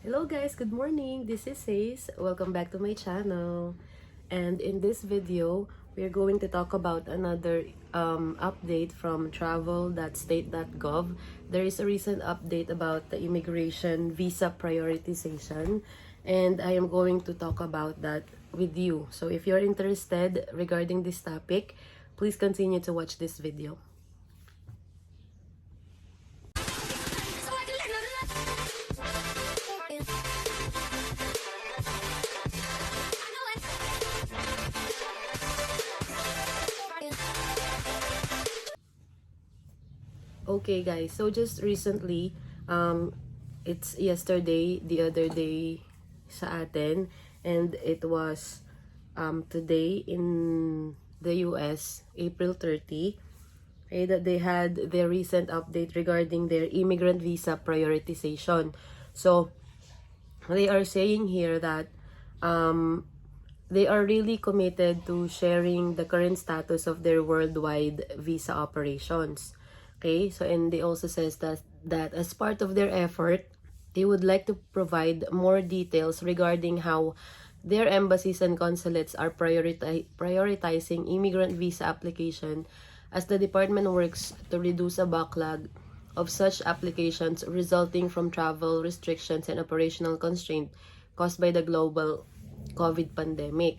Hello guys, good morning. This is Ace. Welcome back to my channel. And in this video, we're going to talk about another update from travel.state.gov. There is a recent update about the immigration visa prioritization, and I am going to talk about that with you. So if you're interested regarding this topic, please continue to watch this video. Okay guys, so just recently, it's yesterday, the other day sa atin, and it was today in the US, April 30, okay, that they had their recent update regarding their immigrant visa prioritization. So, they are saying here that they are really committed to sharing the current status of their worldwide visa operations. Okay, so and they also says that as part of their effort, they would like to provide more details regarding how their embassies and consulates are prioritizing immigrant visa application as the department works to reduce a backlog of such applications resulting from travel restrictions and operational constraint caused by the global COVID pandemic.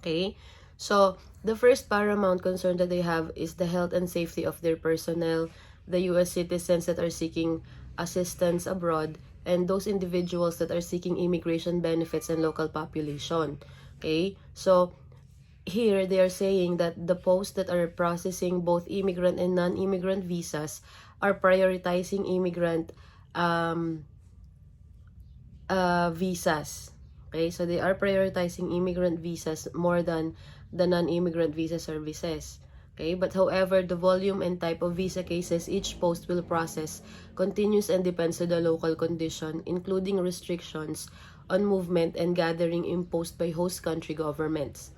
Okay, so the first paramount concern that they have is the health and safety of their personnel, the US citizens that are seeking assistance abroad, and those individuals that are seeking immigration benefits and local population. Okay, so here they are saying that the posts that are processing both immigrant and non-immigrant visas are prioritizing immigrant visas. Okay, so they are prioritizing immigrant visas more than the non-immigrant visa services. Okay, but however, the volume and type of visa cases each post will process continues and depends on the local condition, including restrictions on movement and gathering imposed by host country governments.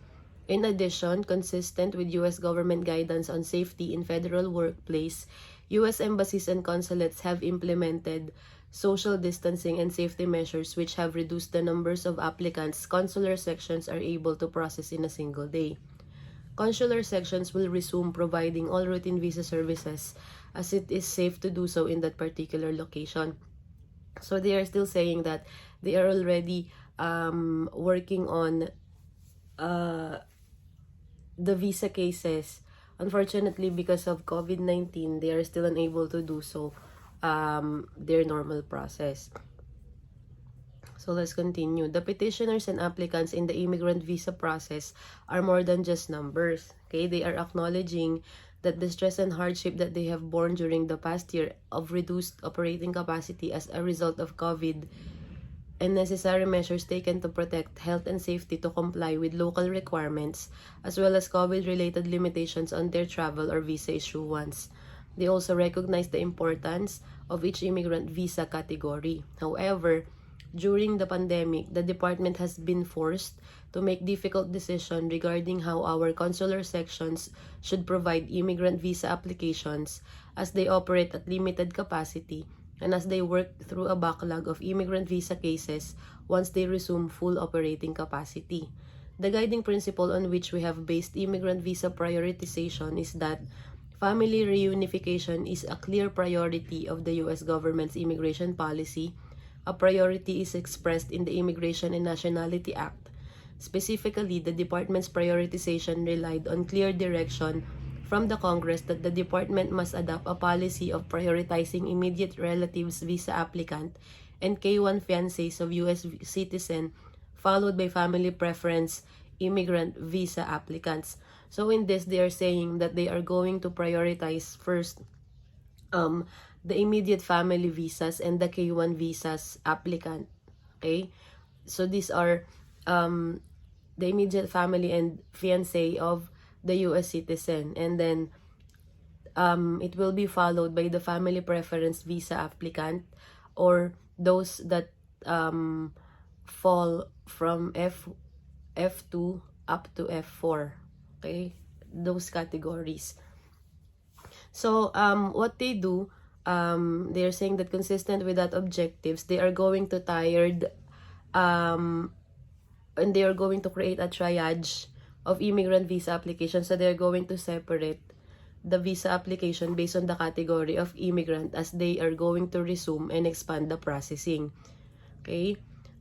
In addition, consistent with U.S. government guidance on safety in federal workplace, U.S. embassies and consulates have implemented social distancing and safety measures which have reduced the numbers of applicants consular sections are able to process in a single day. Consular sections will resume providing all routine visa services as it is safe to do so in that particular location. So they are still saying that they are already working on the visa cases. Unfortunately, because of COVID-19, they are still unable to do so their normal process. So let's continue. The petitioners and applicants in the immigrant visa process are more than just numbers. Okay, they are acknowledging that the stress and hardship that they have borne during the past year of reduced operating capacity as a result of COVID and necessary measures taken to protect health and safety to comply with local requirements, as well as COVID-related limitations on their travel or visa issuance. They also recognize the importance of each immigrant visa category. However, during the pandemic, the department has been forced to make difficult decisions regarding how our consular sections should provide immigrant visa applications as they operate at limited capacity and as they work through a backlog of immigrant visa cases once they resume full operating capacity. The guiding principle on which we have based immigrant visa prioritization is that family reunification is a clear priority of the U.S. government's immigration policy. A priority is expressed in the Immigration and Nationality Act. Specifically, the department's prioritization relied on clear direction from the Congress that the department must adopt a policy of prioritizing immediate relatives visa applicant and K-1 fiancés of U.S. citizen, followed by family preference immigrant visa applicants. So in this, they are saying that they are going to prioritize first the immediate family visas and the K-1 visas applicant. Okay? So these are the immediate family and fiancé of the U.S. citizen, and then it will be followed by the family preference visa applicant or those that fall from F2 up to F4. Okay, those categories. So what they do, they are saying that consistent with that objectives, they are going to um, and they are going to create a triage of immigrant visa applications. So they are going to separate the visa application based on the category of immigrant as they are going to resume and expand the processing. Okay?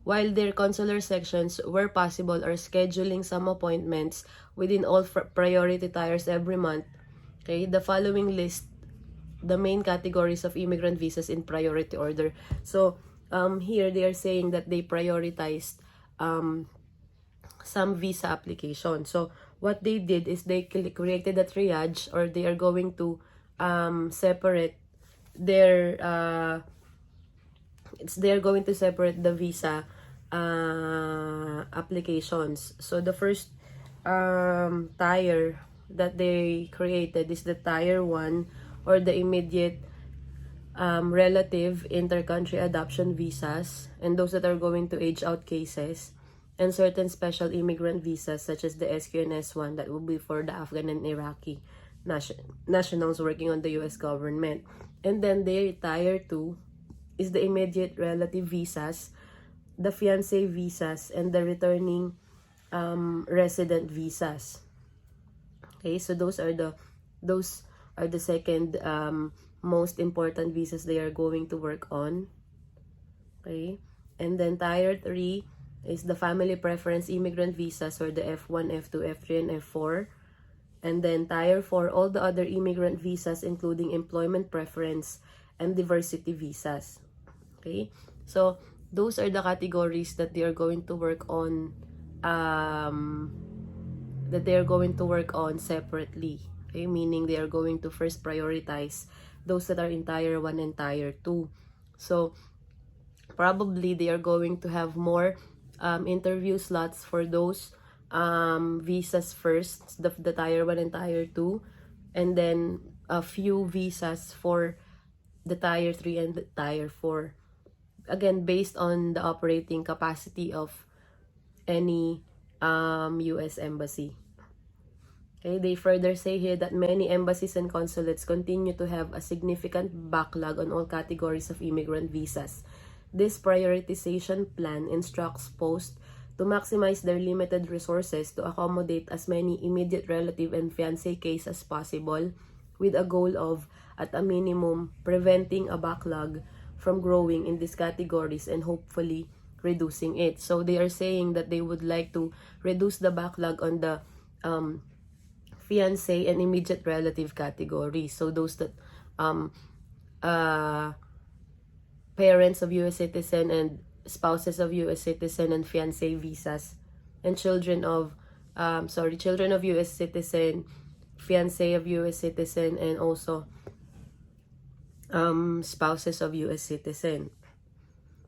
While their consular sections, where possible, are scheduling some appointments within all priority tiers every month. Okay? The following list the main categories of immigrant visas in priority order. So, here they are saying that they prioritized some visa application. So, what they did is they created a triage, or they are going to separate their they're going to separate the visa applications. So the first tier that they created is the tier 1, or the immediate relative inter-country adoption visas, and those that are going to age out cases, and certain special immigrant visas such as the SQNS1 that will be for the Afghan and Iraqi nationals working on the US government. And then their tier 2 is the immediate relative visas, the fiancé visas, and the returning resident visas. Okay, so those are the second most important visas they are going to work on. Okay, and then tier 3 is the family preference immigrant visas, or the F1, F2, F3, and F4. And then tier 4, all the other immigrant visas including employment preference and diversity visas. Okay, so those are the categories that they are going to work on separately. Okay, meaning they are going to first prioritize those that are in tier 1 and tier 2. So probably they are going to have more interview slots for those visas first, the tier 1 and tier 2, and then a few visas for the tier 3 and the tier 4. Again, based on the operating capacity of any US embassy. Okay, they further say here that many embassies and consulates continue to have a significant backlog on all categories of immigrant visas. This prioritization plan instructs posts to maximize their limited resources to accommodate as many immediate relative and fiancé cases as possible, with a goal of, at a minimum, preventing a backlog from growing in these categories and hopefully reducing it. So they are saying that they would like to reduce the backlog on the fiancé and immediate relative categories. So those that parents of US citizen and spouses of US citizen and fiancé visas, and children of US citizen, fiancé of US citizen, and also spouses of US citizen.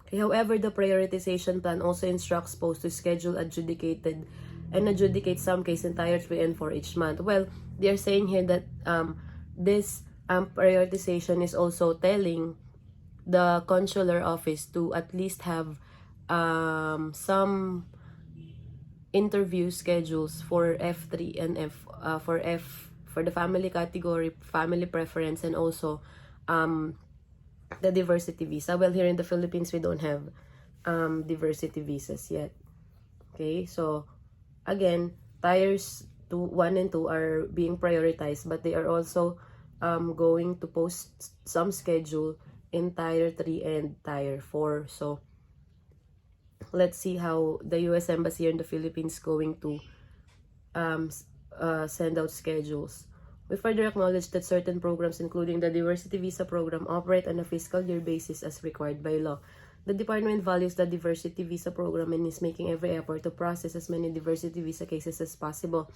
Okay, however, the prioritization plan also instructs posts to schedule adjudicate some case in tier 3 and 4 each month. Well, they are saying here that this prioritization is also telling the consular office to at least have some interview schedules for F3 and for the family category, family preference, and also the diversity visa. Well, here in the Philippines, we don't have diversity visas yet. Okay, so again, tiers 1 and 2 are being prioritized, but they are also going to post some schedule in tier 3 and tier 4. So let's see how the US Embassy here in the Philippines going to send out schedules. We further acknowledge that certain programs, including the Diversity Visa Program, operate on a fiscal year basis as required by law. The Department values the Diversity Visa Program and is making every effort to process as many diversity visa cases as possible.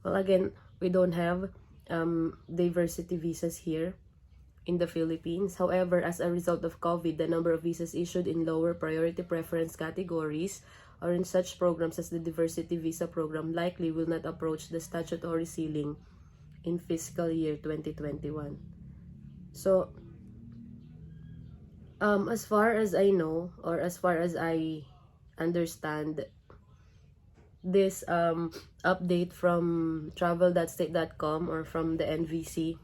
Well, again, we don't have diversity visas here in the Philippines. However, as a result of COVID, the number of visas issued in lower priority preference categories or in such programs as the Diversity Visa Program likely will not approach the statutory ceiling in fiscal year 2021. So, as far as I know, or as far as I understand, this update from travel.state.com or from the NVC,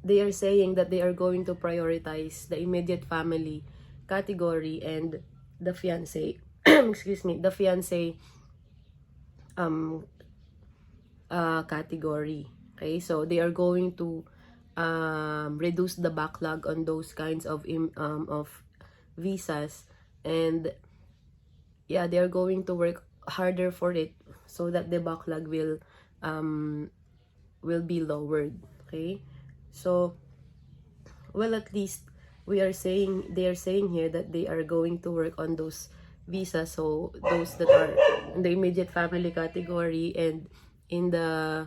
they are saying that they are going to prioritize the immediate family category and the fiancé excuse me, the fiancé um category. Okay, so they are going to reduce the backlog on those kinds of visas, and yeah, they are going to work harder for it so that the backlog will be lowered. Okay, so well, at least they are saying here that they are going to work on those visas, so those that are in the immediate family category and in the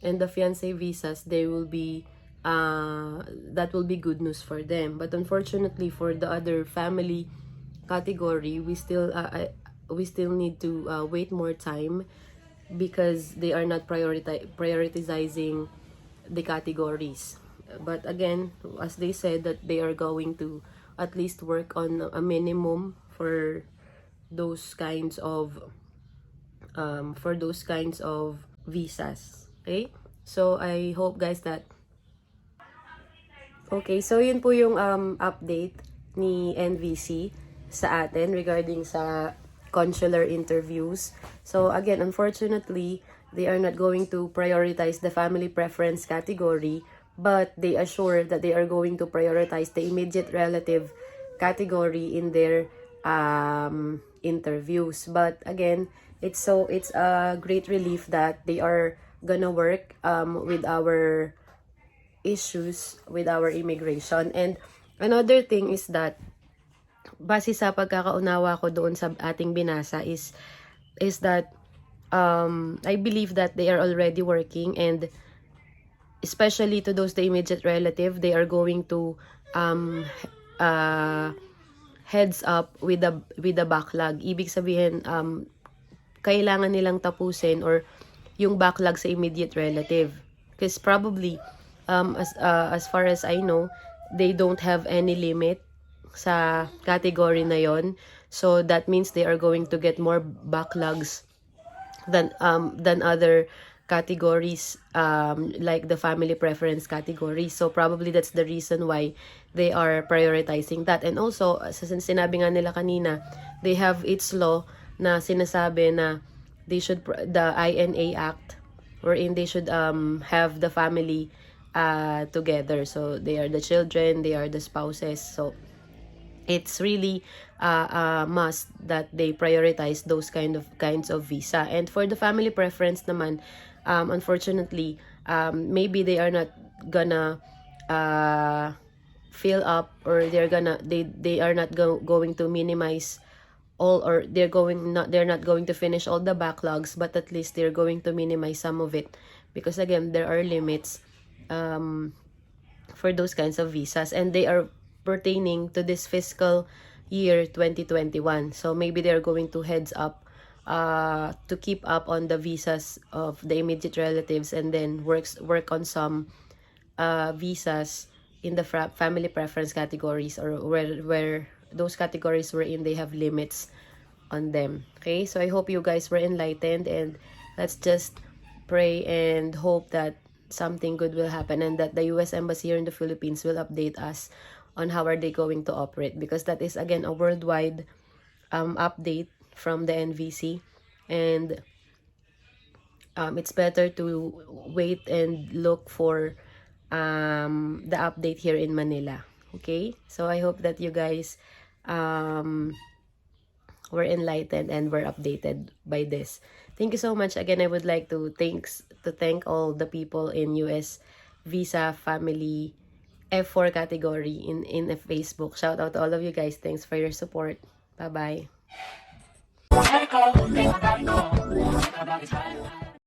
fiancé visas, they will be that will be good news for them. But unfortunately, for the other family category, we still need to wait more time because they are not prioritizing the categories. But again, as they said, that they are going to at least work on a minimum for those kinds of visas. Okay, so I hope guys that okay, so yun po yung update ni NVC sa atin regarding sa consular interviews. So again, unfortunately, they are not going to prioritize the family preference category, but they assure that they are going to prioritize the immediate relative category in their interviews. But again, it's a great relief that they are gonna work with our issues with our immigration. And another thing is that base sa pagkakaunawa ko doon sa ating binasa is that I believe that they are already working, and especially to those the immediate relative, they are going to heads up with the backlog. Ibig sabihin kailangan nilang tapusin or yung backlog sa immediate relative, because probably as far as I know, they don't have any limit sa category na yon. So that means they are going to get more backlogs than other categories like the family preference category. So probably that's the reason why they are prioritizing that. And also, since sinabi nga nila kanina, they have its law na sinasabi na they should, the INA Act, wherein they should have the family together. So they are the children, they are the spouses. So it's really a must that they prioritize those kinds of visa. And for the family preference naman, unfortunately, maybe they are not gonna fill up, or they are not going to minimize all, or they're not going to finish all the backlogs, but at least they're going to minimize some of it, because again, there are limits for those kinds of visas, and they are pertaining to this fiscal year 2021. So maybe they're going to heads up to keep up on the visas of the immediate relatives, and then work on some visas in the family preference categories, or where those categories wherein they have limits on them. Okay, so I hope you guys were enlightened, and let's just pray and hope that something good will happen, and that the US Embassy here in the Philippines will update us on how are they going to operate, because that is again a worldwide update from the NVC, and it's better to wait and look for the update here in Manila. Okay, so I hope that you guys were enlightened and were updated by this. Thank you so much. Again, I would like to thank all the people in US Visa Family F4 category in a Facebook. Shout out to all of you guys. Thanks for your support. Bye-bye.